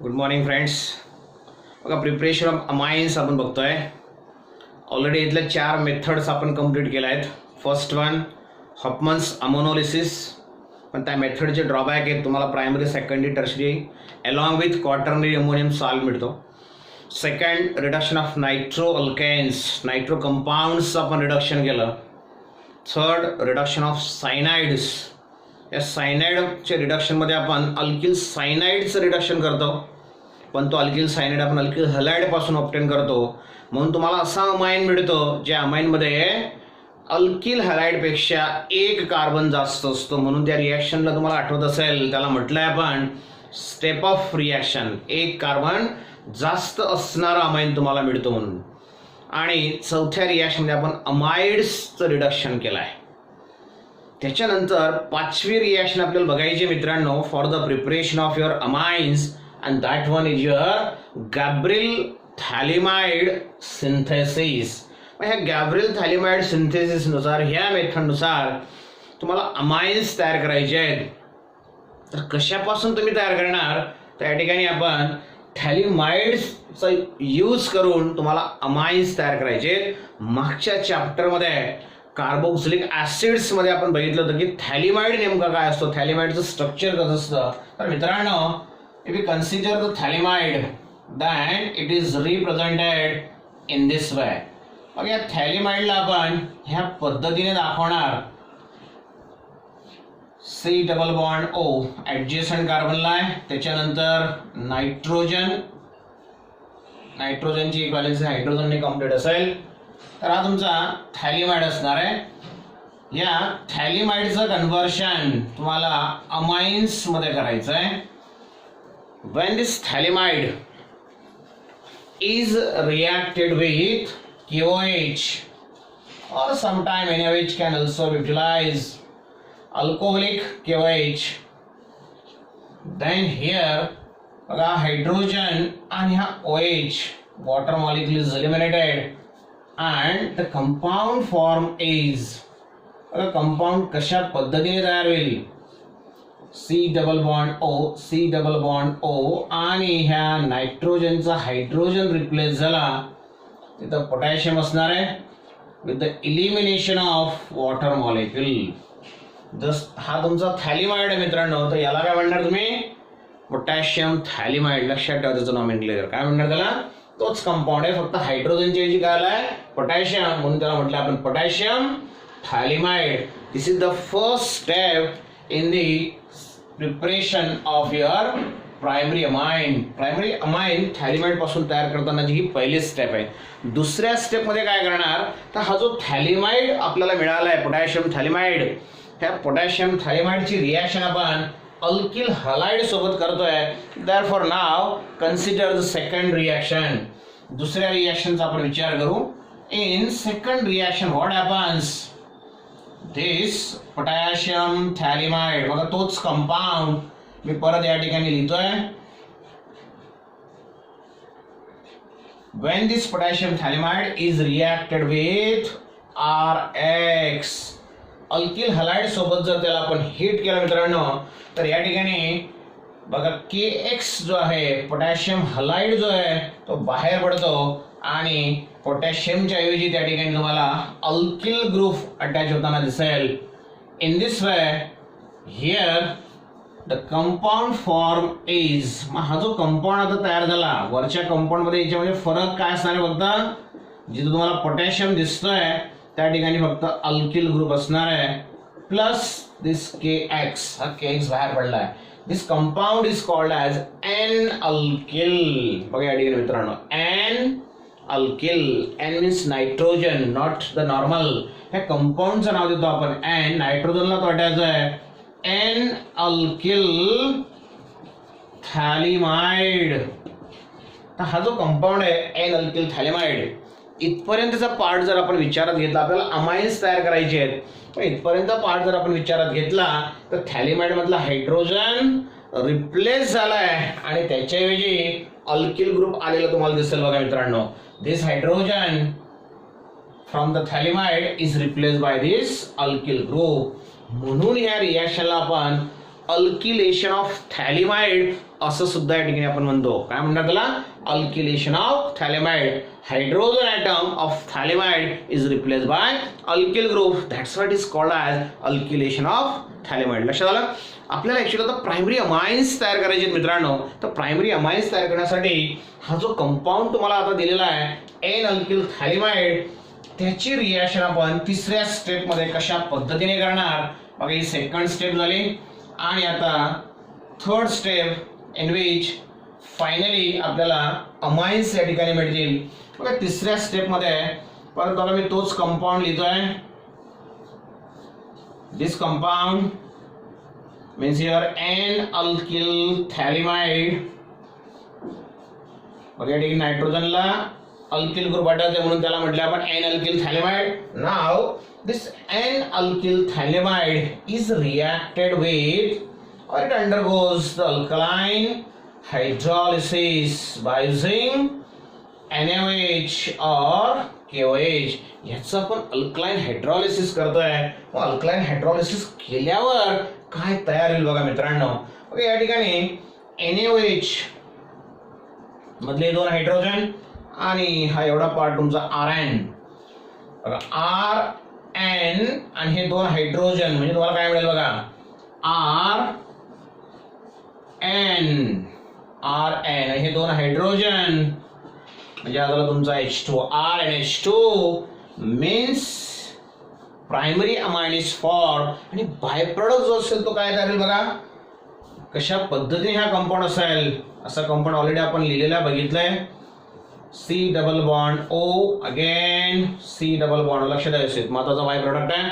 Good morning friends. बघा preparation of amines आपण बघतोय. ऑलरेडी इथल्या 4 मेथड्स आपण कंप्लीट केल्या आहेत. फर्स्ट वन हॉफमन्स अमोनोलिसिस, पण त्या मेथडचे ड्रॉबॅक आहेत. तुम्हाला primary secondary tertiary along with quaternary ammonium salt मिळतो. Second reduction of nitro alkanes, nitro कंपाऊंड्सचं आपण रिडक्शन केलं. थर्ड रिडक्शन ऑफ सायनाइड्स, या सायनाइडच्या रिडक्शनमध्ये आपण अल्किल सायनाइडचं रिडक्शन करतो, पण तो अल्किल सायनाइड आपण अल्किल हलाइडपासून ऑप्टेन करतो. म्हणून तुम्हाला असा अमाइन मिळतो ज्या अमाइनमध्ये अल्किल हलाइडपेक्षा 1 कार्बन जास्त असतो. म्हणून त्या रिॲक्शनला तुम्हाला आठवत असेल त्याला म्हटलंय आपण स्टेप ऑफ रिॲक्शन. 1 कार्बन जास्त असणारा अमाइन तुम्हाला मिळतो म्हणून. आणि चौथ्या रिॲक्शनमध्ये आपण अमाइड्सचं रिडक्शन केलं आहे. त्याच्यानंतर 5वी रिॲक्शन आपल्याला बघायची मित्रांनो for the preparation of your amines, and that one is your Gabriel phthalimide synthesis. ह्या गॅब्रिल थॅलिमाइड सिंथेसिसनुसार, ह्या मेथडनुसार तुम्हाला अमाइन्स तयार करायचे आहेत. तर कशापासून तुम्ही तयार करणार, तर या ठिकाणी आपण थॅलिमाइड्सचा यूज करून तुम्हाला अमाइन्स तयार करायचे. मागच्या चॅप्टरमध्ये कार्बोक्सिलिक ॲसिड्समध्ये आपण बघितलं होतं की थॅलिमाइड नेमका काय असतो, थॅलिमाइडचं स्ट्रक्चर कसं असतं. तर मित्रांनो, if you consider the phthalimide then it is represented in this way. मग या थॅलिमाइडला आपण ह्या पद्धतीने दाखवणार. C double bond O adjacent कार्बनला आहे, त्याच्यानंतर नायट्रोजनची इक्वालेन्सी हायड्रोजनने कम्प्लीट असेल. तर हा तुमचा थॅलिमाइड असणार आहे. या थॅलिमाइडचं कन्व्हर्शन तुम्हाला अमाइन्स मध्ये करायचं आहे. When this phthalimide is reacted with KOH or sometime NaOH can also utilize alcoholic KOH, then here बघा हायड्रोजन आणि हा OH water molecule is eliminated and the compound form is, compound कशा पद्धतीने तयार होईल, C डबल बॉन्ड O आणि ह्या नायट्रोजनचा hydrogen replace झाला, तिथं पोटॅशियम असणार आहे with the elimination of water molecule. Just हा तुमचा थॅलिमाइड आहे मित्रांनो. तर याला काय म्हणणार तुम्ही, पोटॅशियम थॅलिमाइड. लक्षात ठेवा त्याचं नॉमेनक्लेचर काय म्हणणार त्याला, तोच कंपाऊंड आहे, फक्त हायड्रोजनच्या ऐवजी काय आलाय पोटॅशियम, म्हणून त्याला म्हटलं आपण potassium phthalimide. This is the first step in the preparation of your primary amine phthalimide पासून तयार करतानाची ही पहिली स्टेप आहे. दुसऱ्या स्टेपमध्ये काय करणार, तर हा जो थॅलिमाइड आपल्याला मिळाला आहे पोटॅशियम थॅलिमाइड, ह्या पोटॅशियम थॅलिमाइडची रिॲक्शन आपण अल्किल हलाइड सोबत करतोय. Therefore now consider the second reaction. दुसऱ्या रिॲक्शनचा आपण विचार करू. In second reaction what happens, this potassium phthalimide, बघा तोच कंपाऊंड मी परत या ठिकाणी लिहितोय. when this potassium thalamide is reacted with RX, alkyl halide सोबत जर त्याला आपण हिट केलं मित्रांनो, तर या ठिकाणी बघा KX जो आहे पोटॅशियम हलाइड जो आहे तो बाहेर पडतो आणि पोटॅशियमच्या ऐवजी त्या ठिकाणी तुम्हाला अल्किल ग्रुप अटॅच होताना दिसेल. In this way here the compound form is, हा जो कंपाऊंड आता तयार झाला वरच्या कंपाऊंड मध्ये याच्यामध्ये फरक काय असणार आहे, फक्त जिथे तुम्हाला पोटॅशियम दिसतोय त्या ठिकाणी फक्त अल्किल ग्रुप असणार आहे, प्लस दिस KX, हा KX बाहेर पडलाय. This compound is called as N alkyl. बघा या ठिकाणी मित्रांनो N alkyl, N means nitrogen not the normal. ह्या कंपाऊंडचं नाव देतो आपण एन, नायट्रोजनला तो अटॅच आहे एन अल्किल थॅलिमाइड. तर हा जो कंपाऊंड आहे एन अल्किल थॅलिमाइड, इथपर्यंतचा पार्ट जर आपण विचारात घेतला, आपल्याला अमाइन्स तयार करायचे आहेत, पण इथपर्यंत पार्ट जर आपण विचारात घेतला तर थॅलिमाइड मधला हायड्रोजन रिप्लेस झालाय आणि त्याच्याऐवजी अल्किल ग्रुप आलेला तुम्हाला दिसेल. बघा मित्रांनो, this hydrogen from the phthalimide is replace by this alkyl group. म्हणून या रिॲक्शनला आपण अल्किलेशन ऑफ थॅलिमाइड असं सुद्धा या ठिकाणी आपण म्हणतो. काय म्हणतात त्याला? Alkylation of phthalimide. Hydrogen atom of phthalimide is replace by alkyl group. That's what is called as alkylation of phthalimide. लक्षात आलं? आपल्याला ॲक्च्युअली आता प्रायमरी अमाइन्स तयार करायचे आहेत मित्रांनो. तर प्रायमरी अमाइन्स तयार करण्यासाठी हा जो कंपाऊंड तुम्हाला आता दिलेला आहे एन अल्किल थॅलिमाइड, त्याची रिॲक्शन आपण तिसऱ्या स्टेपमध्ये कशा पद्धतीने करणार बघा. ही सेकंड स्टेप झाली आणि आता third step in which finally आपल्याला अमाइन्स या ठिकाणी मिळतील. बघा तिसऱ्या स्टेपमध्ये परत बघा मी तोच कंपाऊंड लिहितोय. दिस compound means here N alkyl thaliamide. बघा या ठिकाणी नायट्रोजनला अल्किल ग्रुप वाटायचं म्हणून त्याला म्हटलं आपण N alkyl thaliamide. Now this N alkyl thaliamide is reacted with or it undergoes the alkaline hydrolysis by using NaOH or KOH. याचं आपण अल्कलाइन हायड्रॉलिसिस करतोय. मग अल्कलाइन हायड्रॉलिसिस केल्यावर काय तयार होईल बघा मित्रांनो. ओके या ठिकाणी NaOH मधले दोन हायड्रोजन आणि हा एवढा पार्ट तुमचा Rn. बघा Rn आणि हे दोन हायड्रोजन म्हणजे तुम्हाला काय मिळेल बघा Rn हे दोन हायड्रोजन म्हणजे आता तुमचा H2 R and H2 means primary amine is form. आणि बाय प्रोडक्ट जो असेल तो काय तयार बघा. कशा पद्धतीने हा कंपाऊंड असेल. असा कंपाऊंड ऑलरेडी आपण लिहिलेला बघितलाय. C double bond O again C double bond. लक्षात द्यायचं महत्वाचा बाय प्रोडक्ट आहे.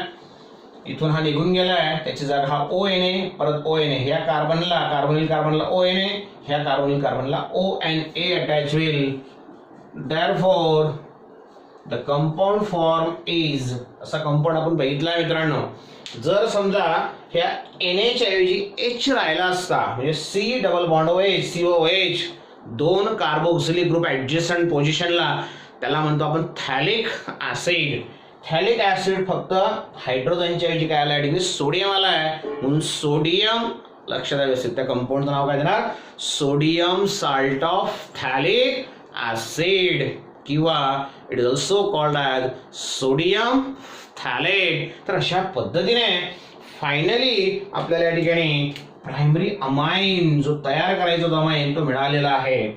इथून हा निघून गेलाय त्याची जागा हा ONA परत ONA. ह्या कार्बोनिल कार्बनला ONA ह्या कार्बनला ONA अटॅच होईल. Therefore the compound form is असा कंपाऊंड आपण बघितला मित्रांनो. जर समजा ह्या NH ऐवजी H राहिला असता म्हणजे C double bond OH COH दोन कार्बोक्सिलिक ग्रुप ऍडजस्टंट पोझिशनला त्याला म्हणतो आपण थॅलिक ऍसिड. थॅलिक ऍसिड फक्त हायड्रोजनच्या ऐवजी काय आला या ठिकाणी सोडियम आला आहे म्हणून सोडियम. लक्षात द्यावे त्या कंपाऊंडचं नाव काय देणार sodium salt of phthalic acid किंवा it is also called as sodium phthalate. तर अशा पद्धतीने फायनली आपल्याला या ठिकाणी प्रायमरी अमाइन जो तयार करायचा होता अमाइन तो मिळालेला आहे.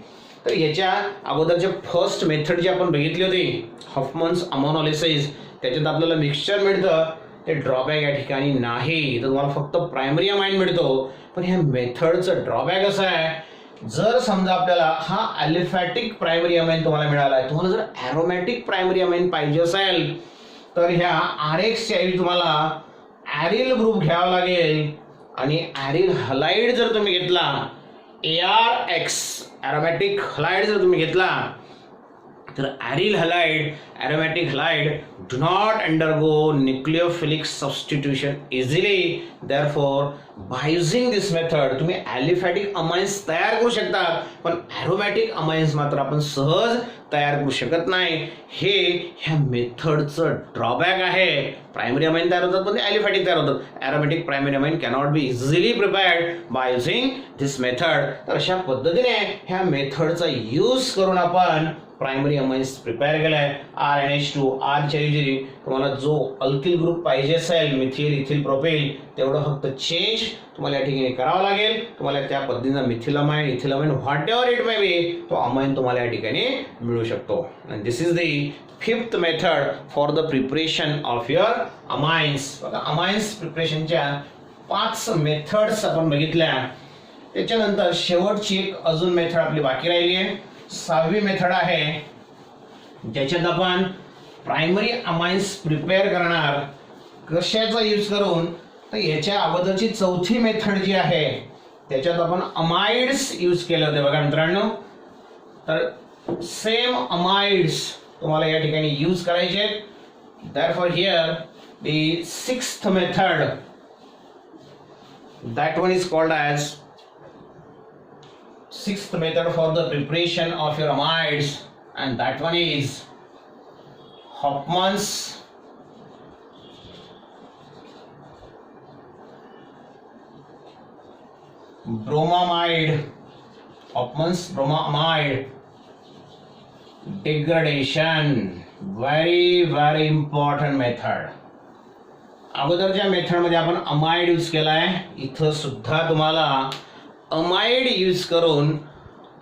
तर याच्या अगोदरच्या फर्स्ट मेथड जी आपण बघितली होती हॉफमन्स अमोनॉलिसिस त्याच्यात आपल्याला मिक्सचर मिळतं. ते ड्रॉबॅक या ठिकाणी नाही. तर तुम्हाला फक्त प्रायमरी अमाइन मिळतो. पण ह्या मेथडचं ड्रॉबॅक असं आहे जर समजा आपल्याला हा ॲलिफॅटिक प्रायमरी अमाइन तुम्हाला मिळाला आहे. तुम्हाला जर ॲरोमॅटिक प्रायमरी अमाइन पाहिजे असेल तर ह्या RX च्या ऐवजी तुम्हाला ॲरिल ग्रुप घ्यावा लागेल. आणि ॲरिल हलाइड जर तुम्ही घेतला ARX ॲरोमॅटिक हलाइड जर तुम्ही घेतला तर ॲरिल halide aromatic halide do not undergo nucleophilic substitution easily. Therefore by using this method तुम्ही aliphatic amines तयार करू शकता पण aromatic amines मात्र आपण सहज तयार करू शकत नाही. हे ह्या मेथडचं ड्रॉबॅक आहे. प्रायमरी अमाइन तयार होतात पण ते aliphatic तयार होतात. aromatic primary amine cannot be easily prepared by using this method. तर अशा पद्धतीने ह्या मेथडचा यूज करून आपण प्रायमरी अमाइन्स प्रिपेअर केलाय. RNH2 R च्या ऐवजी तुम्हाला जो अल्किल ग्रुप पाहिजे असेल मिथिल इथिल प्रोपेल तेवढं फक्त चेंज तुम्हाला या ठिकाणी करावं लागेल. तुम्हाला त्या पद्धतीने methylamine ethylamine whatever it may be तो अमाइन तुम्हाला या ठिकाणी मिळू शकतो. And this is the fifth method for the preparation of your amines. बघा अमाइन्स प्रिपरेशनच्या 5 मेथड्स आपण बघितल्या. त्याच्यानंतर शेवटची एक अजून मेथड आपली बाकी राहिली आहे. 6वी मेथड आहे ज्याच्यात आपण प्रायमरी अमाइन्स प्रिपेअर करणार. कशाचा यूज करून तर याच्या अगोदरची 4थी मेथड जी आहे त्याच्यात आपण अमाइड्स यूज केले होते बघा मित्रांनो. तर सेम अमाइड्स तुम्हाला या ठिकाणी यूज करायचे. Therefore here the 6th method that one is called as 6th method for the preparation of your amides, and that one is Hofmann's bromamide, Hofmann's bromamide degradation, very very important method. अगोदरच्या मेथडमध्ये आपण amide use केलाय, इथं सुद्धा तुम्हाला amide use करून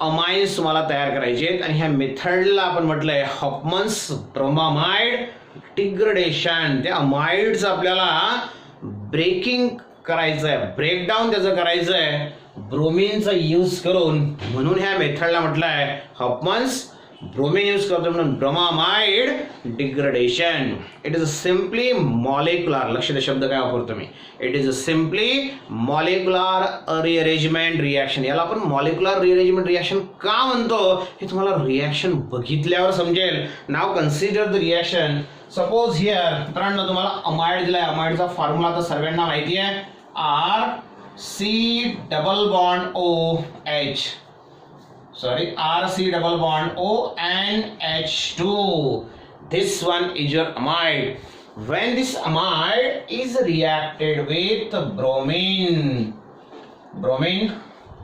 amines तुम्हाला तयार करायचे आहेत आणि ह्या मेथडला आपण म्हटलंय हॉफमन्स ब्रोमामाइड डिग्रेडेशन. त्या अमाइड्स आपल्याला ब्रेकिंग करायचं आहे, ब्रेकडाऊन त्याचं करायचं आहे ब्रोमिनचा यूज करून, म्हणून ह्या मेथडला म्हटलंय हॉफमन्स ब्रोमीन यूज करतो म्हणून bromamide degradation. It is a simply molecular, लक्ष द्या शब्द काय वापरतो मी, it is a simply molecular rearrangement reaction. याला आपण मॉलिक्युलर रिअरेंजमेंट रिॲक्शन का म्हणतो हे तुम्हाला रिॲक्शन बघितल्यावर समजेल. नाव consider the reaction. Suppose here मित्रांनो तुम्हाला अमाइड दिलाय, अमाइडचा फॉर्म्युला तर सर्वांना माहिती आहे, RC double bond ONH2. This one is your amide. When this amide is reacted with bromine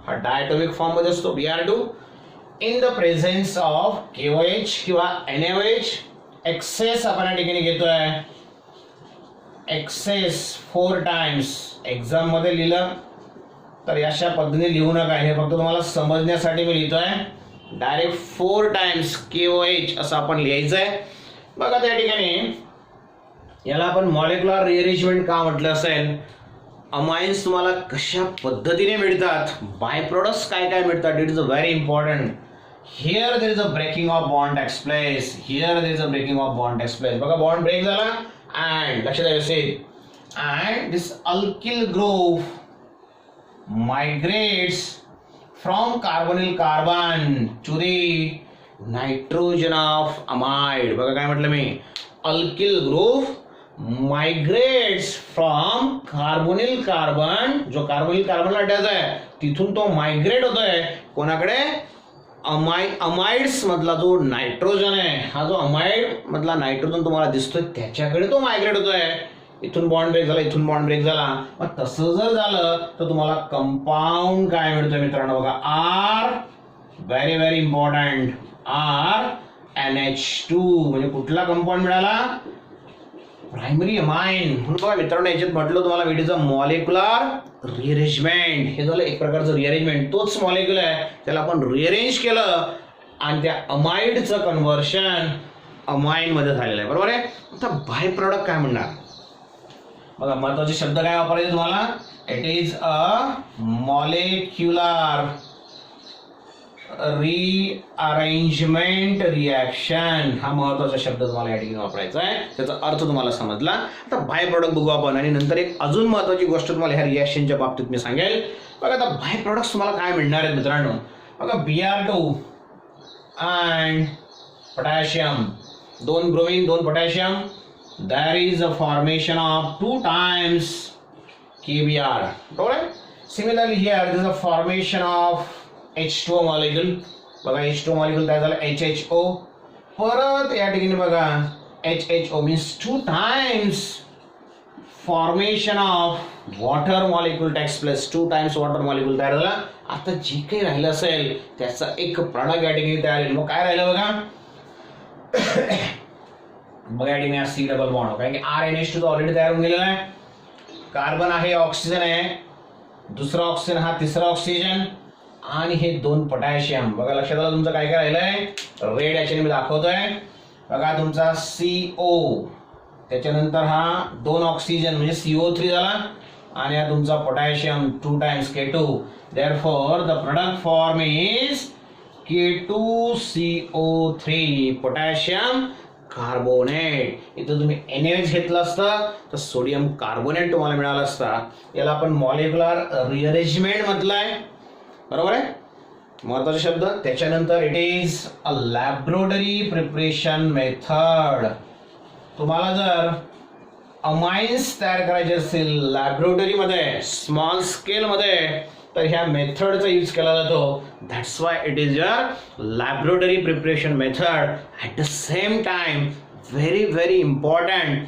हा diatomic form मध्ये असतो Br2, in the presence of KOH किंवा NaOH, excess आपण या ठिकाणी घेतोय, excess 4 times. एक्झाम मध्ये लिहिलं तर अशा पद्धतीने लिहू नका, हे फक्त तुम्हाला समजण्यासाठी मी लिहितोय. डायरेक्ट 4 टाइम्स KOH असं आपण लिहायचं आहे. बघा त्या ठिकाणी याला आपण मॉलिक्युलर रिअरेंजमेंट का म्हटलं असेल, अमाइन्स तुम्हाला कशा पद्धतीने मिळतात, बाय प्रोडक्ट्स काय काय मिळतात, it is a very important. Here there is a breaking of bond takes place, here there is a breaking of bond takes place. बघा बॉन्ड ब्रेक झाला अँड लक्ष द्या and this alkyl group migrates from carbonyl carbon to the nitrogen of amide. बघा काय म्हटलं मी, alkyl group migrates from carbonyl carbon, जो carbonyl carbon attach आहे तिथून तो मायग्रेट होतोय कोणाकडे, अमाइड्स मधला जो नायट्रोजन आहे, हा जो अमाइड मधला नायट्रोजन तुम्हाला दिसतोय त्याच्याकडे तो मायग्रेट होतोय. इथून बॉन्ड ब्रेक झाला, इथून बॉन्ड ब्रेक झाला. मग तसं जर झालं तर तुम्हाला कंपाऊंड काय मिळतोय मित्रांनो, बघा R, very very important, RNH2. म्हणजे कुठला कंपाऊंड मिळाला, प्रायमरी अमाइन. म्हणून बघा मित्रांनो याच्यात म्हटलं तुम्हाला it is a molecular rearrangement. हे झालं एक प्रकारचं रिअरेंजमेंट, तोच मॉलिक्युल आहे त्याला आपण रिअरेंज केलं आणि त्या अमाइडचं कन्व्हर्शन अमाइन मध्ये झालेलं आहे, बरोबर आहे. आता बाय प्रॉडक्ट काय म्हणणार, बघा महत्वाचे शब्द काय वापरायचे तुम्हाला, it is a molecular rearrangement reaction. हा महत्वाचा शब्द तुम्हाला या ठिकाणी वापरायचा आहे, त्याचा अर्थ तुम्हाला समजला. आता बाय प्रोडक्ट बघू आपण आणि नंतर एक अजून महत्वाची गोष्ट तुम्हाला ह्या रिॲक्शनच्या बाबतीत मी सांगेल. बघा आता बाय प्रोडक्ट्स तुम्हाला काय मिळणार आहेत मित्रांनो, बघा Br2 and potassium, 2 bromine 2 potassium, there is a formation of 2 times KBr. Alright. Similarly here there is a formation of H2O molecule. बघा H2O molecule तयार झाला HHO. परत या ठिकाणी बघा HHO means 2 times formation of water molecule takes place. 2 times water molecule तयार झाला. आता जे काही राहिलं असेल त्याचा एक प्रॉडक्ट या ठिकाणी तयार होईल. मग काय राहिलं बघा, बघा या ठिकाणी C डबल बॉन्ड, कारण की RNH2 तो ऑलरेडी तयार होऊन गेलेला आहे. कार्बन आहे, ऑक्सिजन आहे, दुसरा ऑक्सिजन हा तिसरा ऑक्सिजन आणि हे 2 पोटॅशियम. बघा लक्षात आलं तुमचं काय काय राहिलंय, रेड याच्याने मी दाखवतोय. बघा तुमचा CO, त्याच्यानंतर हा 2 ऑक्सिजन म्हणजे CO3 झाला आणि हा तुमचा potassium 2 times K2. Therefore the product form is K2CO3 potassium carbonate. इथं तुम्ही NaOH घेतलं असतं तर सोडियम कार्बोनेट तुम्हाला मिळालं असता. याला आपण मॉलिक्युलर रिअरेंजमेंट म्हटलंय, बरोबर आहे, महत्वाचे शब्द. त्याच्यानंतर it is a laboratory preparation method. तुम्हाला जर अमाइन्स तयार करायचे असतील लॅबोरेटरीमध्ये स्मॉल स्केलमध्ये तर ह्या मेथडचा यूज केला जातो. That's why it is your laboratory preparation method. At the same time very very important.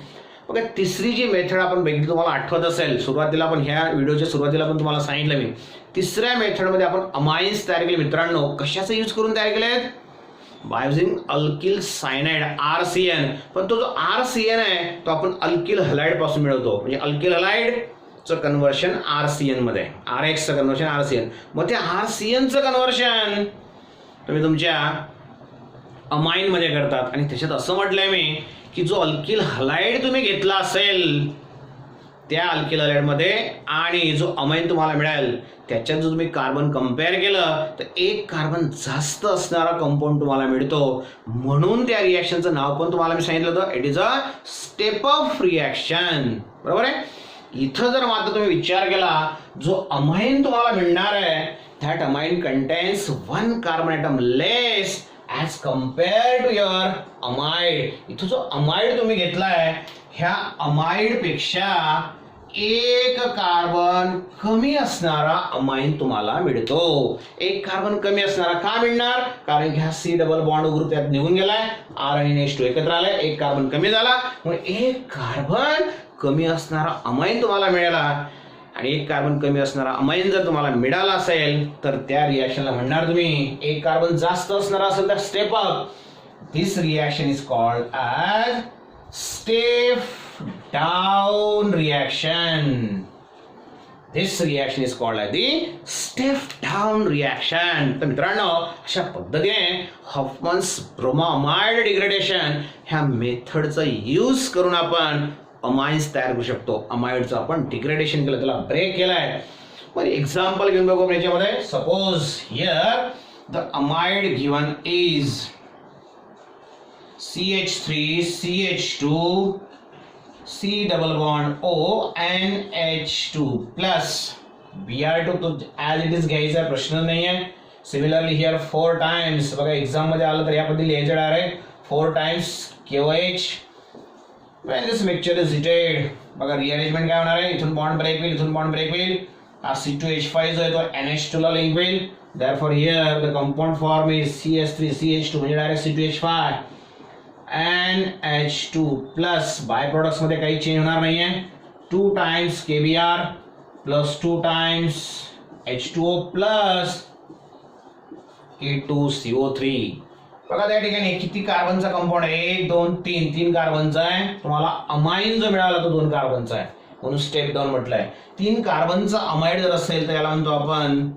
बघा तिसरी जी मेथड आपण बघितली तुम्हाला आठवत असेल, सुरुवातीला पण ह्या व्हिडिओच्या सुरुवातीला पण तुम्हाला सांगितलं मी, तिसऱ्या मेथडमध्ये आपण अमाइन्स तयार केले मित्रांनो. कशाचा यूज करून तयार केले आहेत? By using alkyl cyanide RCN. पण तो जो RCN आहे तो आपण अल्किल हलाइड पासून मिळवतो. म्हणजे अल्किल हलाइडचं कन्व्हर्शन RCN मध्ये, RX चं कन्व्हर्शन RCN. मग ते RCNचं कन्व्हर्शन तुम्ही तुमच्या अमाइन मध्ये करतात. आणि त्याच्यात असं म्हटलंय मी की जो अल्किल हलाइड तुम्ही घेतला असेल त्या अल्किल हलाइडमध्ये आणि जो अमाइन तुम्हाला मिळेल त्याच्यात जो तुम्ही कार्बन कंपेअर केलं तर एक कार्बन जास्त असणारा कंपाऊंड तुम्हाला मिळतो. म्हणून त्या रिॲक्शनचं नाव पण तुम्हाला मी सांगितलं होतं, it is a step of reaction. बरोबर आहे. इथं जर मात्र तुम्ही विचार केला जो अमाइन तुम्हाला मिळणार आहे that amine contains 1 carbon atom less as compare to your amide. इथं जो अमाइड तुम्ही घेतलाय ह्या अमाइड पेक्षा एक कार्बन कमी असणारा अमाइन तुम्हाला मिळतो. एक कार्बन कमी असणारा का मिळणार? कारण की हा C डबल बॉन्ड ग्रुप त्यात निघून गेलाय, R आणि NH2 एकत्र आलाय, एक कार्बन कमी झाला म्हणून एक कार्बन कमी असणारा अमाइन तुम्हाला मिळाला. आणि एक कार्बन कमी असणारा अमाइन जर तुम्हाला मिळाला असेल तर त्या रिॲक्शनला म्हणणार तुम्ही एक कार्बन जास्त असणारा असेल तर step up. This reaction is called as step down reaction. This reaction is called as the step down reaction. तर मित्रांनो अशा पद्धतीने हॉफमन्स ब्रोमोअमाइड डिग्रेडेशन ह्या मेथडचा यूज करून आपण अमाइन्स तयार करू शकतो. अमाइडचं आपण डिग्रेडेशन केलं, त्याला ब्रेक केलाय. मग एक्झाम्पल घेऊन बघू आपण याच्यामध्ये. Suppose here the amide given is CH3 CH2 C double bond O NH2 plus Br2 तो as it is घ्यायचा प्रश्न नाही आहे. सिमिलरली हियर 4 टाइम्स बघा एक्झाम मध्ये आलं तर या पद्धती लिहायचं direct 4 times KOH. when this mixture is heated बघा रिअरेंजमेंट काय होणार आहे, इथून बॉन्ड ब्रेक होईल, इथून बॉन्ड ब्रेक होईल, हा C2H5 जो आहे तो NH2 ला लिंक होईल. therefore here the compound form is CH3 CH2 म्हणजे direct C2H5 NH2 plus by products मध्ये काही चेंज होणार नाहीये. 2 times KBr plus 2 times H2O plus K2CO3. बघा त्या ठिकाणी किती कार्बनचा कंपाऊंड आहे, 1 2 3 3 कार्बनचा आहे. तुम्हाला अमाइन जो मिळाला तो 2 कार्बनचा आहे म्हणून स्टेप डाऊन म्हटलंय. 3 कार्बनचा अमाइड जर असेल तर याला म्हणतो आपण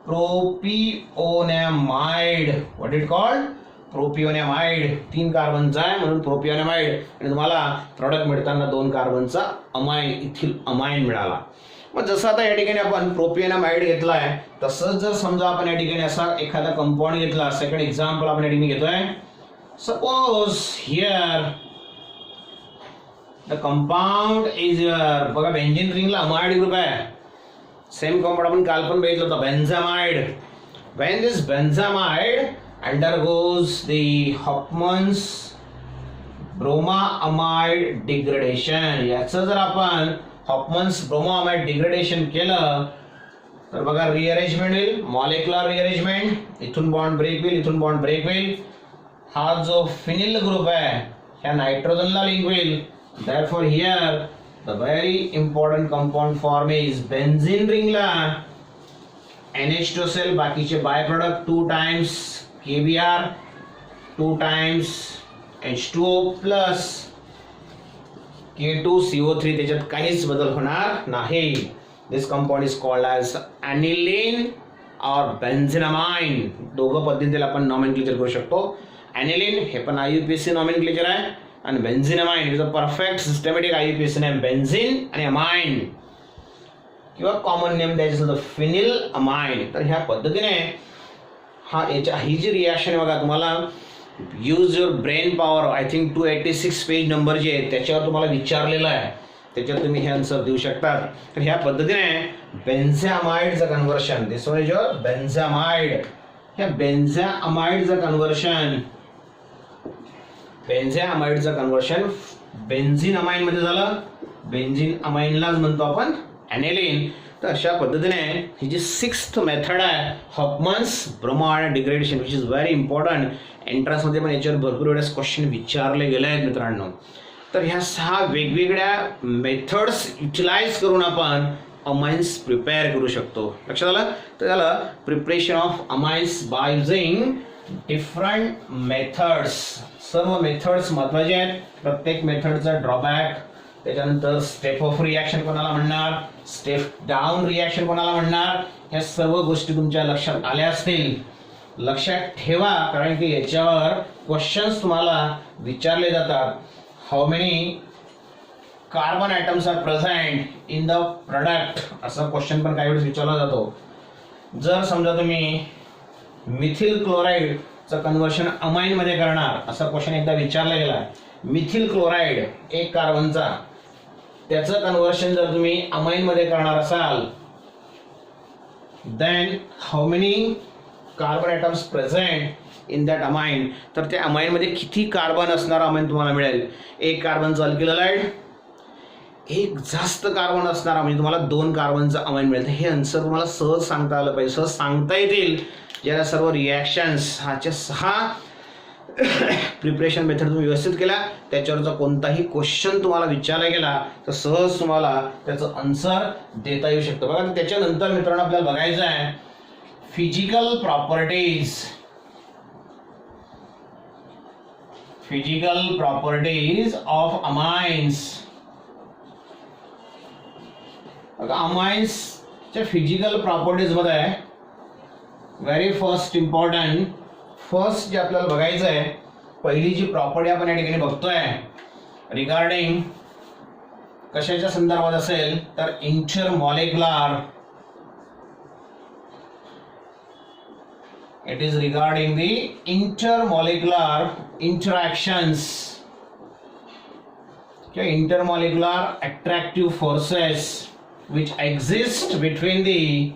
propionamide. What it called? Propionamide. 3 कार्बनचा आहे म्हणून प्रोपिओनेमाइड. आणि तुम्हाला प्रॉडक्ट मिळताना 2 कार्बनचा अमाइन इथिल अमाइन मिळाला. मग जसं आता या ठिकाणी आपण प्रोपिओनेमाइड घेतलाय तसंच जर समजा आपण या ठिकाणी असा एखादा कंपाऊंड घेतला, सेकंड एक्झाम्पल आपण या ठिकाणी घेतोय. Suppose here the compound is your बघा बेंझिन रिंगला अमाइड ग्रुप आहे. सेम कंपाऊंड आपण काल पण बघितलं होतं बेन्झामाइड. when this benzamide undergoes the Hofmann's bromoamide degradation, याचं जर आपण हॉफमन्स ब्रोमोअमाइड डिग्रेडेशन केलं तर बघा रिअरेंजमेंट होईल, मॉलिक्युलर रिअरेंजमेंट, इथून बॉन्ड ब्रेक होईल, इथून बॉन्ड ब्रेक होईल. हा जो फिनिल ग्रुप आहे ह्या नायट्रोजनला लिंक होईल. therefore here the very important compound form is benzene ringला NH2 असेल, बाकीचे by product 2 times KBr 2 times H2O plus K2CO3, त्याच्यात काहीच बदल होणार नाही. दिस कंपाऊंड इज कॉल्ड ॲज ॲनिलीन और बेन्झिनामाइन. दोघं पद्धतीला आपण नॉमेनक्लेचर करू शकतो. ॲनिलीन हे पण IUPAC नॉमेनक्लेचर आहे आणि benzenamine is a perfect systematic IUPAC name benzene आणि अमाइन किंवा कॉमन नेम द्यायचं असेल तर फिनिल अमाइन. तर ह्या पद्धतीने ही जी रिॲक्शन आहे बघा तुम्हाला use your brain power I think 286 page number जे आहे त्याच्यावर तुम्हाला विचारलेलं आहे, त्याच्यावर तुम्ही हे आन्सर देऊ शकता. तर ह्या पद्धतीने बेन्झामाइडचं conversion, this one is your benzamide. ह्या बेन्झामाइडचं कन्व्हर्शन बेन्झिन अमाइन मध्ये झालं. बेन्झिन अमाइनलाच म्हणतो आपण ॲनिलीन. तर अशा पद्धतीने ही जी 6th मेथड आहे Hofmann's bromoamide degradation which is very important. एंट्रन्समध्ये पण याच्यावर भरपूर वेळेस क्वेश्चन विचारले गेले आहेत मित्रांनो. तर ह्या 6 वेगवेगळ्या मेथड्स युटिलाइज करून आपण अमाइन्स प्रिपेअर करू शकतो. लक्षात आलं? तर त्याला preparation of amines by using different methods. सर्व मेथड्स महत्वाचे आहेत. प्रत्येक मेथडचा ड्रॉबॅक, त्याच्यानंतर स्टेप ऑफ रिॲक्शन कोणाला म्हणणार, स्टेप डाऊन रिॲक्शन कोणाला म्हणणार, ह्या सर्व गोष्टी तुमच्या लक्षात आल्या असतील. लक्षात ठेवा, कारण की याच्यावर क्वेश्चन्स तुम्हाला विचारले जातात. How many carbon atoms are present in the product, असा क्वेश्चन पण काही वेळेस विचारला जातो. जर समजा तुम्ही मिथिल क्लोराईडचं कन्व्हर्शन अमाईनमध्ये करणार, असा क्वेश्चन एकदा विचारला गेला. मिथिल क्लोराईड एक कार्बनचा, त्याचं कन्व्हर्शन जर तुम्ही अमाईनमध्ये करणार असाल, then how many carbon atoms present in that amine, तर त्या अमाइनमध्ये किती कार्बन असणार अमाइन तुम्हाला मिळेल. एक कार्बनचं अल्किल हॅलाइड, एक जास्त कार्बन असणार म्हणजे तुम्हाला 2 कार्बनचं अमाइन मिळेल. हे आन्सर तुम्हाला सहज सांगता आलं पाहिजे, सहज सांगता येतील. ज्याला सर्व रिॲक्शन्स ह्याच्या 6 प्रिपरेशन मेथड तुम्ही व्यवस्थित केला, त्याच्यावरचा कोणताही क्वेश्चन तुम्हाला विचारला गेला तर सहज तुम्हाला त्याचं आन्सर देता येऊ शकतं. बघा, त्याच्यानंतर मित्रांनो आपल्याला बघायचं आहे फिजिकल प्रॉपर्टीज ऑफ अमाइन्स. अमाइन्सच्या फिजिकल प्रॉपर्टीज मध्ये व्हेरी फर्स्ट जे आपल्याला बघायचं आहे, पहिली जी प्रॉपर्टी आपण या ठिकाणी बघतोय रिगार्डिंग कशाच्या संदर्भात असेल तर intermolecular. It is regarding the intermolecular interactions. Okay, intermolecular attractive forces which exist between the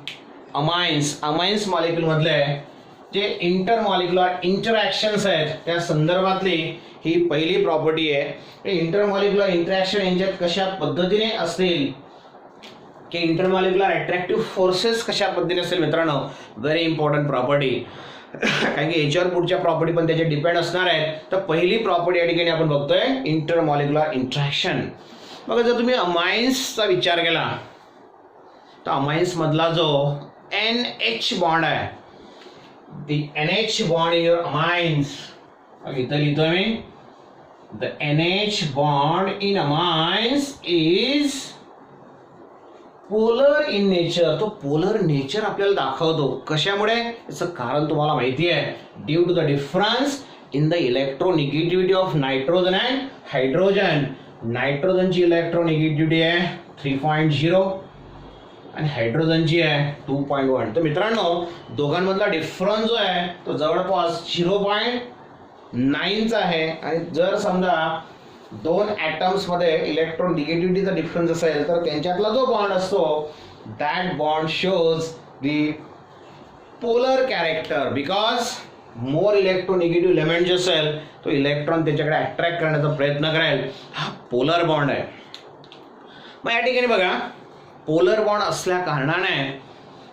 amines. Amines molecule मधले जे इंटरमॉलिक्युलर इंटरॅक्शन्स आहेत त्या संदर्भातली ही पहिली प्रॉपर्टी आहे. इंटरमॉलिक्युलर इंटरॅक्शन यांच्यात कशा पद्धतीने असतील की इंटरमॉलिक्युलर अट्रॅक्टिव्ह फोर्सेस कशा पद्धतीने असेल मित्रांनो, व्हेरी इम्पॉर्टंट प्रॉपर्टी. कारण की याच्यावर पुढच्या प्रॉपर्टी पण त्याचे डिपेंड असणार आहेत. तर पहिली प्रॉपर्टी या ठिकाणी आपण बघतोय इंटरमॉलिक्युलर इंटरॅक्शन. बघा, जर तुम्ही अमाइन्सचा विचार केला तर अमाइन्स मधला जो NH बॉन्ड आहे, the NH bond in your amines, इथं लिहितोय मी, the NH bond in amines is polar in nature. तो पोलर नेचर आपल्याला दाखवतो. कशामुळे? याचं कारण तुम्हाला माहिती आहे. Due to the difference in the electronegativity of nitrogen and hydrogen. नायट्रोजनची इलेक्ट्रोनिगेटिव्हिटी आहे 3.0 आणि हायड्रोजनची आहे 2.1. तर मित्रांनो, दोघांमधला डिफरन्स जो आहे तो जवळपास 0.9चा आहे. आणि जर समजा 2 ॲटम्स मध्ये इलेक्ट्रोनिगेटिव्हिटीचा डिफरन्स असेल तर त्यांच्यातला जो बॉन्ड असतो that bond shows the polar character, because more electronegative element जे असेल तो इलेक्ट्रॉन त्याच्याकडे अट्रॅक्ट करण्याचा प्रयत्न करेल. हा पोलर बॉन्ड आहे. मग या ठिकाणी बघा, पोलर बॉन्ड असल्या कारणाने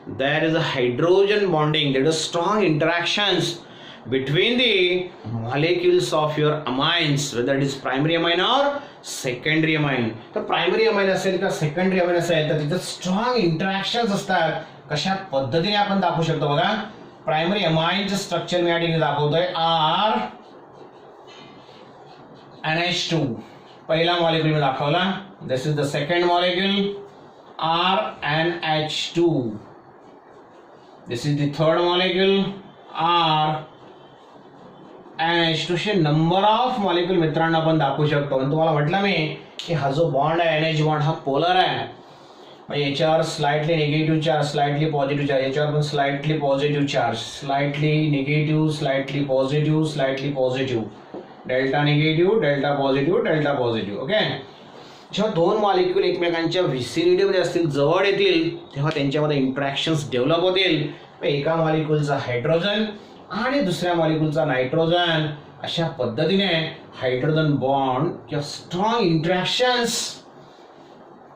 there is a hydrogen bonding, there is strong interactions between the molecules of your amines, whether it is primary amine or secondary amine. तर प्रायमरी अमाइन असेल का सेकंडरी अमाइन असेल तर तिथे स्ट्रॉंग इंटरॅक्शन्स असतात. कशा पद्धतीने आपण दाखवू शकतो बघा, प्रायमरी अमाइनचं स्ट्रक्चर मी या ठिकाणी दाखवतोय. RNH2 पहिला मॉलिक्यूल मी दाखवला. This is the second molecule RNH2. This is the third molecule NH2. चे नंबर ऑफ मॉलिक्यूल मित्रांनो आपण दाखवू शकतो. आणि तुम्हाला म्हटलं मी की हा जो बॉन्ड आहे NH बॉन्ड हा पोलर आहे. म्हणजे याच्यावर slightly negative charge, slightly positive charge, याच्यावर पण slightly positive charge, slightly negative, slightly positive, slightly positive, delta negative, delta positive, delta positive. Okay, जेव्हा 2 मॉलिक्यूल एकमेकांच्या व्हिसिनिटीमध्ये असतील, जवळ येतील, तेव्हा त्यांच्यामध्ये इंटरॅक्शन्स डेव्हलप होतील. एका मॉलिक्यूलचा हायड्रोजन आणि दुसऱ्या मॉलिक्यूलचा नायट्रोजन, अशा पद्धतीने हायड्रोजन बॉन्ड किंवा स्ट्रॉंग इंटरॅक्शन्स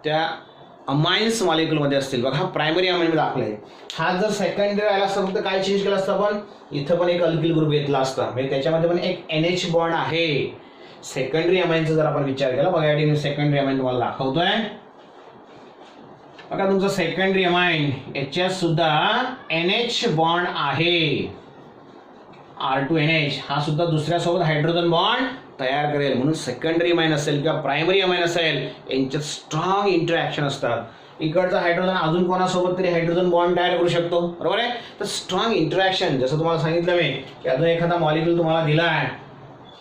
त्या अमाइन्स मॉलिक्यूलमध्ये असतील. बघा, हा प्रायमरी अमाइन दाखवलाय. हा जर सेकंडरी राहिला असता फक्त काय चेंज केलं असतं आपण, इथं पण एक अल्किल ग्रुप घेतला असता, म्हणजे त्याच्यामध्ये पण एक NH बॉन्ड आहे. सेकंडरी अमाइनचा जर आपण विचार केला, बघा या ठिकाणी सेकंडरी अमाइन तुम्हाला दाखवतोय. बघा तुमचं सेकंडरी अमाइन याच्यात सुद्धा NH बॉन्ड आहे. R2NH हा सुद्धा दुसऱ्यासोबत हायड्रोजन बॉन्ड तयार करेल. म्हणून सेकंडरी अमाइन असेल किंवा प्रायमरी अमाइन असेल यांच्यात स्ट्रॉंग इंटरॅक्शन असतात. इकडचा हायड्रोजन अजून कोणासोबत तरी हायड्रोजन बॉन्ड तयार करू शकतो, बरोबर आहे. तर स्ट्रॉंग इंटरॅक्शन जसं तुम्हाला सांगितलं मी की अजून एखादा मॉलिक्यूल तुम्हाला दिला आहे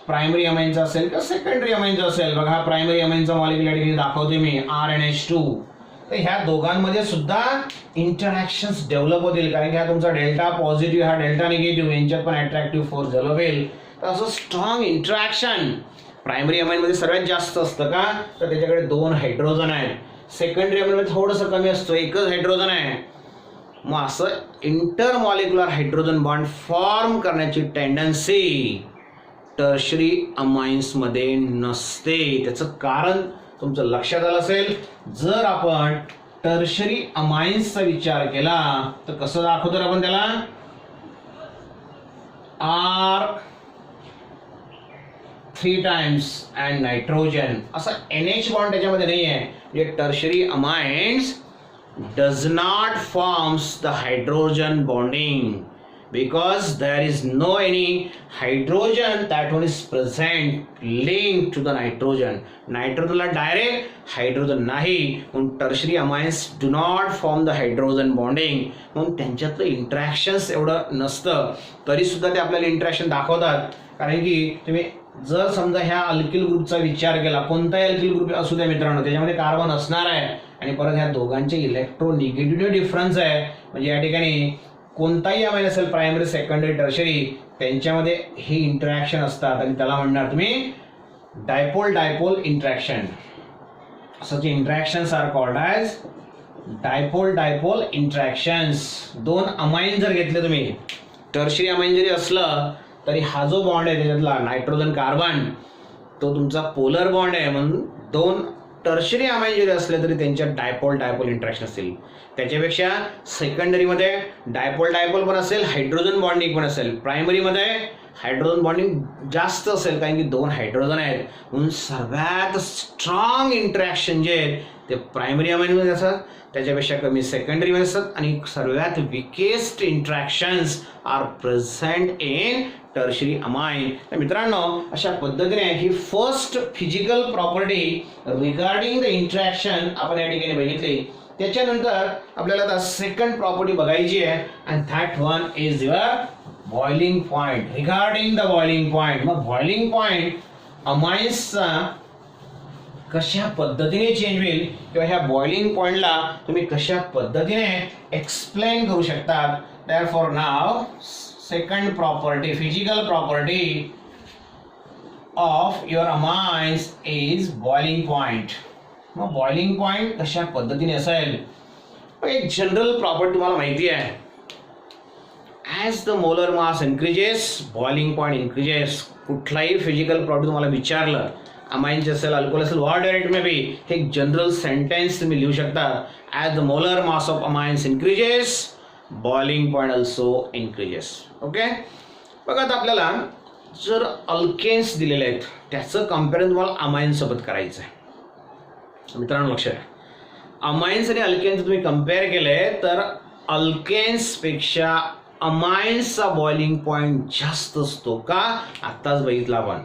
प्रायमरी अमाइनचा असेल किंवा सेकंडरी अमाइनचा असेल. बघा हा प्रायमरी अमाइनचा मॉलिक्यूल या ठिकाणी दाखवते मी RNH2. तर ह्या दोघांमध्ये सुद्धा इंटरॅक्शन्स डेव्हलप होतील कारण की हा तुमचा डेल्टा पॉझिटिव्ह हा डेल्टा निगेटिव्ह यांच्यात पण अट्रॅक्टिव्ह फोर्स डेव्हलप होईल. तर असं स्ट्रॉंग इंटरॅक्शन प्रायमरी अमाइनमध्ये सर्वात जास्त असतं का तर त्याच्याकडे 2 हायड्रोजन आहेत. सेकंडरी अमाइनमध्ये थोडंसं कमी असतं, एकच हायड्रोजन आहे. मग असं इंटरमॉलिक्युलर हायड्रोजन बॉन्ड फॉर्म करण्याची टेंडन्सी टर्शरी अमाइन्समध्ये नसते. त्याचं कारण तुमचं लक्षात आलं असेल. जर आपण टर्शरी अमाइन्सचा विचार केला तर कसं दाखवतो आपण त्याला R3 टाइम्स अँड नायट्रोजन असा NH बॉन्ड त्याच्यामध्ये नाही आहे. म्हणजे tertiary amines does not forms the hydrogen bonding because there is no any hydrogen that one is present linked to the nitrogen. नायट्रोजनला डायरेक्ट हायड्रोजन नाही म्हणून tertiary amines do not form the hydrogen bonding. म्हणून त्यांच्यातलं interactions एवढं नसतं तरी सुद्धा ते आपल्याला इंटरॅक्शन दाखवतात. कारण की तुम्ही जर समजा ह्या अल्किल ग्रुपचा विचार केला, कोणताही अल्किल ग्रुप असू द्या मित्रांनो, त्याच्यामध्ये कार्बन असणार आहे आणि परत ह्या दोघांचे इलेक्ट्रोनिगेटिव्ह डिफरन्स आहे. म्हणजे या ठिकाणी कोणताही अमाइन असेल प्रायमरी सेकंडरी टर्शरी त्यांच्यामध्ये हे इंटरॅक्शन असतात आणि त्याला म्हणणार तुम्ही dipole dipole interaction. Such interactions are called as dipole dipole interactions. 2 amine जर घेतले तुम्ही टर्शरी अमाइन जरी असलं तरी हा जो बॉन्ड आहे त्याच्यातला नायट्रोजन कार्बन तो तुमचा पोलर बॉन्ड आहे. म्हणून 2 टर्शरी अमाइन जरी असले तरी त्यांच्यात डायपोल डायपोल इंटरॅक्शन असतील. त्याच्यापेक्षा सेकंडरीमध्ये डायपोल डायपोल पण असेल, हायड्रोजन बॉन्डिंग पण असेल. प्रायमरीमध्ये हायड्रोजन बॉन्डिंग जास्त असेल कारण की 2 हायड्रोजन आहेत. म्हणून सर्वात स्ट्रॉंग इंटरॅक्शन जे आहेत ते प्रायमरी अमाइनमध्ये असतात, त्याच्यापेक्षा कमी सेकंडरीमध्ये असतात आणि सर्वात weakest interactions are present in tertiary amine. तर मित्रांनो अशा पद्धतीने ही first physical property regarding the interaction आपण या ठिकाणी बघितली. त्याच्यानंतर आपल्याला आता सेकंड प्रॉपर्टी बघायची आहे and that one is your boiling point. Regarding the boiling point. मग बॉइलिंग पॉइंट अमाइन्सचा कशा पद्धतीने चेंज होईल किंवा ह्या बॉइलिंग पॉइंटला तुम्ही कशा पद्धतीने एक्सप्लेन करू शकतात. Therefore now second property physical property of your amines is boiling point. मग बॉइलिंग पॉइंट कशा पद्धतीने असेल. एक जनरल प्रॉपर्टी तुम्हाला माहिती आहे. As the molar mass increases boiling point increases. कुठलाही फिजिकल प्रॉपर्टी तुम्हाला विचारलं अमाइन्स असेल अल्कोहोल असेल व्हॉट डायरेक्ट मे बी हे एक जनरल सेंटेन्स तुम्ही लिहू शकता. As the molar mass of amines increases boiling point also increases. Okay. बघा आता आपल्याला जर अल्केन्स दिलेले आहेत त्याचं कम्पॅरिझन तुम्हाला अमाइन्ससोबत करायचं आहे. मित्रांनो लक्ष द्या. अमाइन्स आणि अल्केन्स तुम्ही कम्पेअर केले तर अल्केन्सपेक्षा अमाइन्सचा बॉइलिंग पॉइंट जास्त असतो. का आत्ताच बघितलं आपण.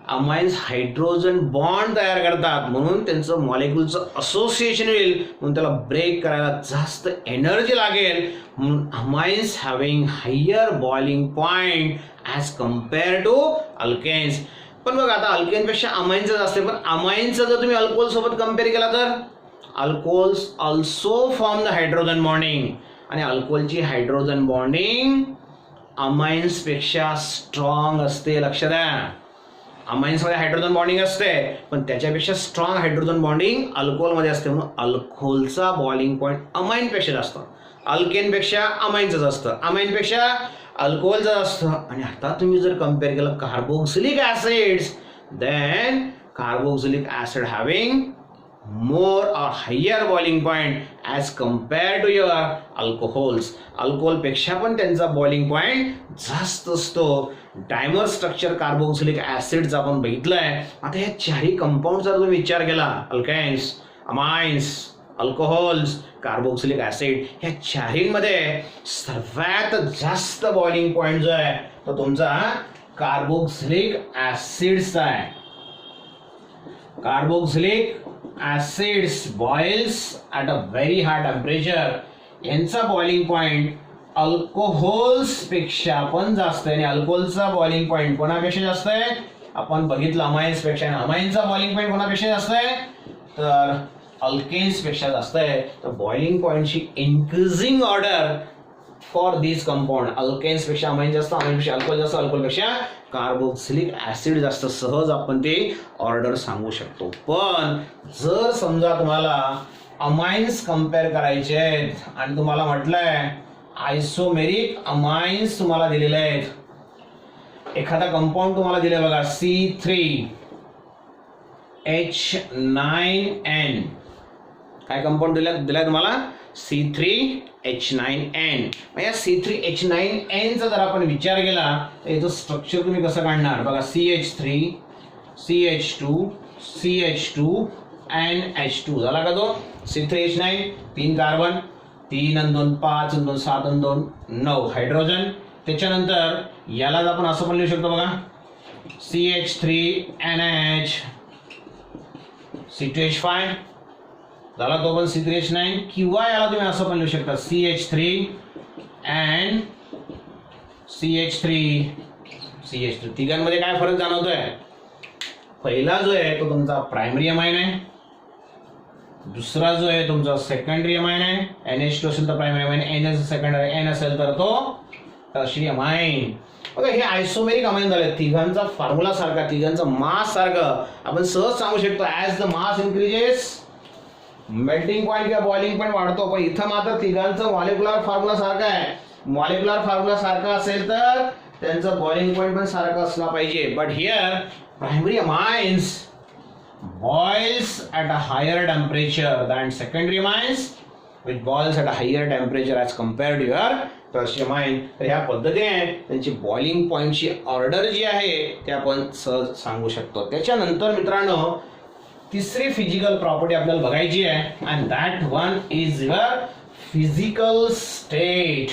अमाइन्स हायड्रोजन बॉन्ड तयार करतात म्हणून त्यांचं मॉलिक्यूलचं असोसिएशन होईल म्हणून त्याला ब्रेक करायला जास्त एनर्जी लागेल. म्हणून amines having higher boiling point as compare to alkanes. पण बघा आता अल्केनपेक्षा अमाइनचं असते पण अमाइनचं जर तुम्ही अल्कोहोल सोबत कम्पेअर केला तर alcohols also form the hydrogen bonding आणि अल्कोहोलची हायड्रोजन बॉन्डिंग अमाइन्सपेक्षा स्ट्रॉंग असते. लक्ष द्या. अमाइन्समध्ये हायड्रोजन बॉन्डिंग असते पण त्याच्यापेक्षा स्ट्रॉंग हायड्रोजन बॉन्डिंग अल्कोहोलमध्ये असते. म्हणून अल्कोहोलचा बॉइलिंग पॉइंट अमाइनपेक्षा जास्त, अल्केनपेक्षा अमाइनचं असतं, अमाइनपेक्षा अल्कोहोलचं असतं. आणि आता तुम्ही जर कम्पेअर केलं carboxylic acids then carboxylic acid having more or higher boiling point as compared to your alcohols. अल्कोहोलपेक्षा पण त्यांचा बॉइलिंग पॉइंट जास्त असतो. डायमर स्ट्रक्चर कार्बोक्सिलिक ॲसिडचं आपण बघितलंय. आता या चारही कंपाऊंडचा तुम्ही विचार केला alkynes, amines alcohols, carboxylic acid, ह्या चारींमध्ये सर्वात जास्त बॉइलिंग पॉइंट जो आहे तो तुमचा कार्बोक्सिलिक ऍसिड्सचा आहे. Carboxylic acids boils at a very high temperature. यांचा बॉइलिंग पॉइंट अल्कोहोल्स पेक्षा पण जास्त आहे. आणि अल्कोहोलचा बॉइलिंग पॉइंट कोणापेक्षा जास्त आहे? आपण बघितलं अमाइन्स पेक्षा. अमाइन्सचा बॉइलिंग पॉइंट कोणापेक्षा जास्त आहे? तर अल्केन्स पेक्षा जास्त आहे. तर बॉइलिंग पॉइंटची increasing order for this compound. Alkanes पेक्षा अमाइन जास्त, अमाइन पेक्षा अल्कोहोल जास्त, अल्कोहोल पेक्षा कार्बोक्सिलिक ऍसिड जास्त. सहज आपण ते ऑर्डर सांगू शकतो. पण जर समजा तुम्हाला अमाइन्स कंपेअर करायचे आहेत आणि तुम्हाला म्हटलंय आयसोमेरिक अमाइन्स तुम्हाला दिलेले आहेत. एखादा कंपाऊंड तुम्हाला दिले बघा C3H9N. काय कंपाऊंड दिलाय तुम्हाला? C3H9N. या C3H9N चा जर आपण विचार केला तर याचं स्ट्रक्चर तुम्ही कसं काढणार बघा. CH3 CH2 CH2 NH2 झाला का तो? C3H9 3 कार्बन, 3 आणि 2 5 आणि 2 7 आणि 2 9 हायड्रोजन. त्याच्यानंतर यालाच आपण असं पण लिहू शकतो बघा CH3NH C2H5 झाला तो पण C3H9. किंवा याला तुम्ही असं पण लिहू शकता CH3 and CH3. तिघांमध्ये काय फरक जाणवतोय? पहिला जो आहे तो तुमचा प्रायमरी अमाइन आहे, दुसरा जो आहे तुमचा सेकंडरी अमाइन आहे. NH2 असेल तर primary amine, N secondary, N असेल तर तो टर्शियरी अमाइन. बघा हे आयसोमेरिक अमाइन झाले. तिघांचा फॉर्म्युला सारखा, तिघांचा मास सारखं. आपण सहज सांगू शकतो as the mass increases melting point किंवा बॉइलिंग पॉइंट वाढतो. पण इथं मात्र तिघांचं मॉलिक्युलर फॉर्म्युला सारखा आहे. मॉलिक्युलर फॉर्म्युला सारखा असेल तर त्यांचं बॉइलिंग पॉइंट पण सारखा असला पाहिजे. But here primary amines boils at a higher temperature than secondary amines which boils at a higher temperature as compared to your tertiary amine. तर ह्या पद्धतीने त्यांची बॉइलिंग पॉइंटची ऑर्डर जी आहे ते आपण सहज सांगू शकतो. त्याच्यानंतर मित्रांनो तिसरी फिजिकल प्रॉपर्टी आपल्याला बघायची आहे and that one is your physical state.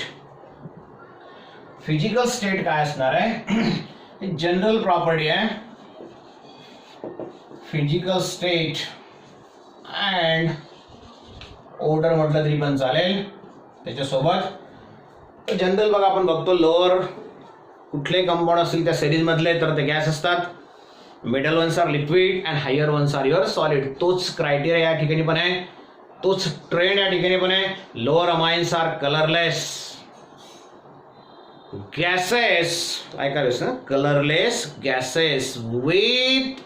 Physical state काय असणार आहे? जनरल प्रॉपर्टी आहे. फिजिकल स्टेट अँड ऑर्डर म्हटलं तरी पण चालेल त्याच्यासोबत. जनरल बघा आपण बघतो लोअर कुठले कंपाऊंड असतील त्या सिरीज मधले तर ते गॅस असतात. Middle ones are liquid and higher ones are your solid. तोच क्रायटेरिया या ठिकाणी पण आहे, तोच ट्रेंड या ठिकाणी पण आहे. Lower amines are colourless gases. ऐकावेस ना, colourless gases with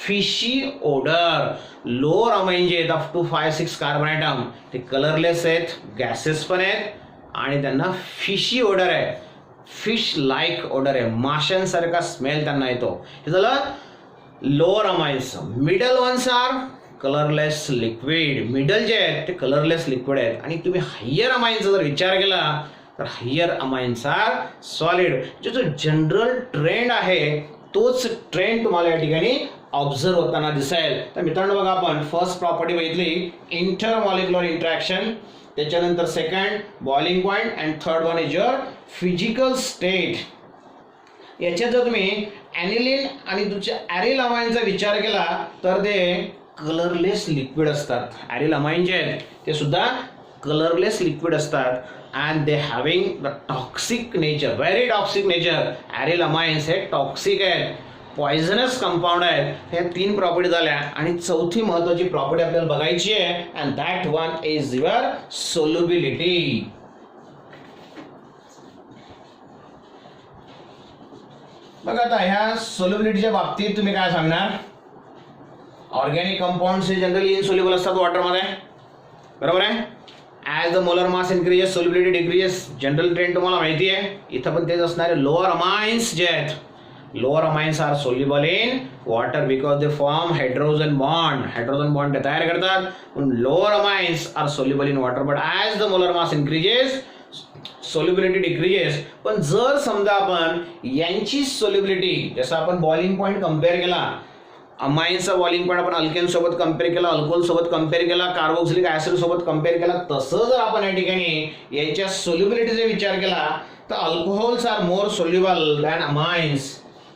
fishy odour. Lower amine जे आहेत अप टू 5-6 कार्बन आयटम ते कलरलेस आहेत, गॅसेस पण आहेत आणि त्यांना फिशी ओडर आहे, फिश लाईक ओडर आहे, माशांसारखा स्मेल त्यांना येतो. हे झालं lower amines. Middle ones are colourless liquid. Middle जे आहेत ते कलरलेस लिक्विड आहेत. आणि तुम्ही हायर अमाइन्सचा जर विचार केला तर हायर अमाइन्स आर सॉलिड. जो जनरल ट्रेंड आहे तोच ट्रेंड तुम्हाला या ठिकाणी ऑब्झर्व होताना दिसेल. तर मित्रांनो बघा आपण फर्स्ट प्रॉपर्टी बघितली इंटरमॉलिक्युलर इंटरॅक्शन, त्याच्यानंतर second boiling point and third one is your physical state. याच्यात जर तुम्ही ॲनिलीन आणि तुमच्या ॲरिल अमाइनचा विचार केला तर ते कलरलेस लिक्विड असतात. ॲरिल अमाइन जे आहेत ते सुद्धा कलरलेस लिक्विड असतात and they having the toxic nature, very toxic nature. Aryl amines हे टॉक्सिक आहेत, पॉइझनस कंपाऊंड आहेत. ह्या 3 प्रॉपर्टी झाल्या. आणि चौथी महत्वाची प्रॉपर्टी आपल्याला बघायची आहे and that one is your solubility. बघा आता ह्या सोल्युबिलिटीच्या बाबतीत तुम्ही काय सांगणार? ऑर्गॅनिक कंपाऊंड्स हे जनरली इनसोल्युबल असतात वॉटरमध्ये, बरोबर आहे. As the molar mass increases solubility decreases. General trend तुम्हाला माहिती आहे. इथं पण तेच असणारे. लोअर अमाइन्स जे आहेत, lower amines are soluble in water because they form hydrogen bond. Hydrogen bond ते तयार करतात. Lower amines are soluble in water but as the molar mass increases solubility decreases. पण जर समजा आपण यांची सोल्युबिलिटी जसं आपण बॉइलिंग पॉइंट कम्पेअर केला अमाईनचा बॉइलिंग पॉईंट आपण अल्केन सोबत कम्पेअर केला, अल्कोहोल सोबत कम्पेअर केला, कार्बोक्सिलिक ऍसिड सोबत कम्पेअर केला, तसं जर आपण या ठिकाणी याच्या सोल्युबिलिटीचा विचार केला तर alcohols are more soluble than amines.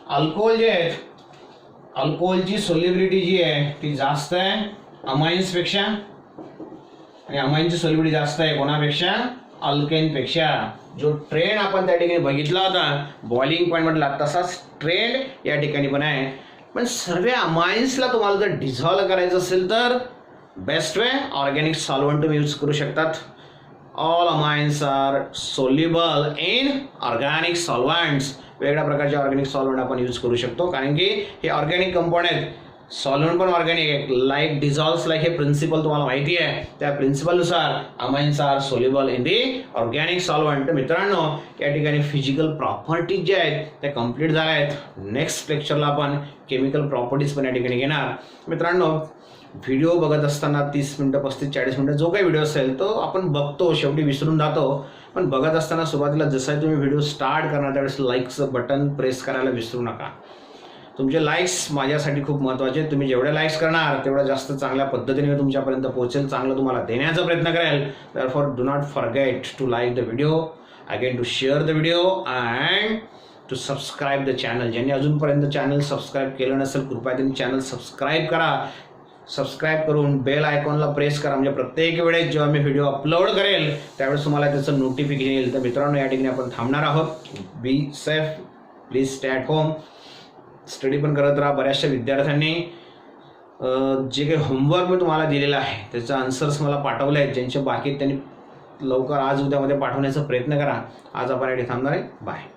Alcohol जे आहेत, अल्कोहोलची सोल्युबिलिटी जी आहे ती जास्त आहे अमाईन्स पेक्षा, आणि अमाईनची सोल्युबिलिटी जास्त आहे कोणापेक्षा, अल्केनपेक्षा. जो ट्रेंड आपण त्या ठिकाणी बघितला होता बॉइलिंग पॉईंट म्हटला तसाच ट्रेंड या ठिकाणी पण आहे. पण सर्व अमाईन्सला तुम्हाला जर डिझॉल्व करायचं असेल तर बेस्ट वे ऑर्गॅनिक सॉल्व्हंट तुम्ही यूज करू शकतात. All amines are soluble in organic solvents. वेगळ्या प्रकारचे ऑर्गॅनिक सॉल्व्हंट आपण यूज करू शकतो, कारण की हे ऑर्गॅनिक कंपाऊंड आहेत, सॉल्व्हंट पण ऑर्गॅनिक आहे. लाईक डिझॉल्व्स लाईक हे प्रिन्सिपल तुम्हाला माहिती आहे, त्या प्रिन्सिपलनुसार amines are soluble in the organic solvent. मित्रांनो, या ठिकाणी फिजिकल प्रॉपर्टीज ज्या आहेत त्या कंप्लीट झाल्या आहेत. नेक्स्ट लेक्चरला आपण केमिकल प्रॉपर्टीज पण या ठिकाणी घेणार. मित्रांनो, व्हिडिओ बघत असताना 30 मिनटं 35-40 मिनटं जो काही व्हिडिओ असेल तो आपण बघतो, शेवटी विसरून जातो. पण बघत असताना सुरुवातीला जसं तुम्ही व्हिडिओ स्टार्ट करणार त्यावेळेस लाईकचं बटन प्रेस करायला विसरू नका. तुमचे लाईक्स माझ्यासाठी खूप महत्त्वाचे आहेत. तुम्ही जेवढे लाईक्स करणार तेवढं जास्त चांगल्या पद्धतीने तुमच्यापर्यंत पोहोचेल, चांगलं तुम्हाला देण्याचा प्रयत्न करेल. therefore do not forget to like the video, again to share the video and to subscribe the channel. ज्यांनी अजूनपर्यंत चॅनल सबस्क्राईब केलं नसेल कृपया त्यांनी चॅनल सबस्क्राईब करा. सबस्क्राईब करून बेल आयकॉनला प्रेस करा, म्हणजे प्रत्येक वेळेस जेव्हा मी व्हिडिओ अपलोड करेल त्यावेळेस तुम्हाला त्याचं नोटिफिकेशन येईल. तर मित्रांनो, या ठिकाणी आपण थांबणार आहोत. Be safe, please stay at home. Study पण करत राहा. बऱ्याचशा विद्यार्थ्यांनी जे काही होमवर्क मी तुम्हाला दिलेलं आहे त्याचे आन्सर्स मला पाठवले आहेत, ज्यांचे बाकी त्यांनी लवकर आज उद्यामध्ये पाठवण्याचा प्रयत्न करा. आज आपण या ठिकाणी थांबणार आहे. बाय.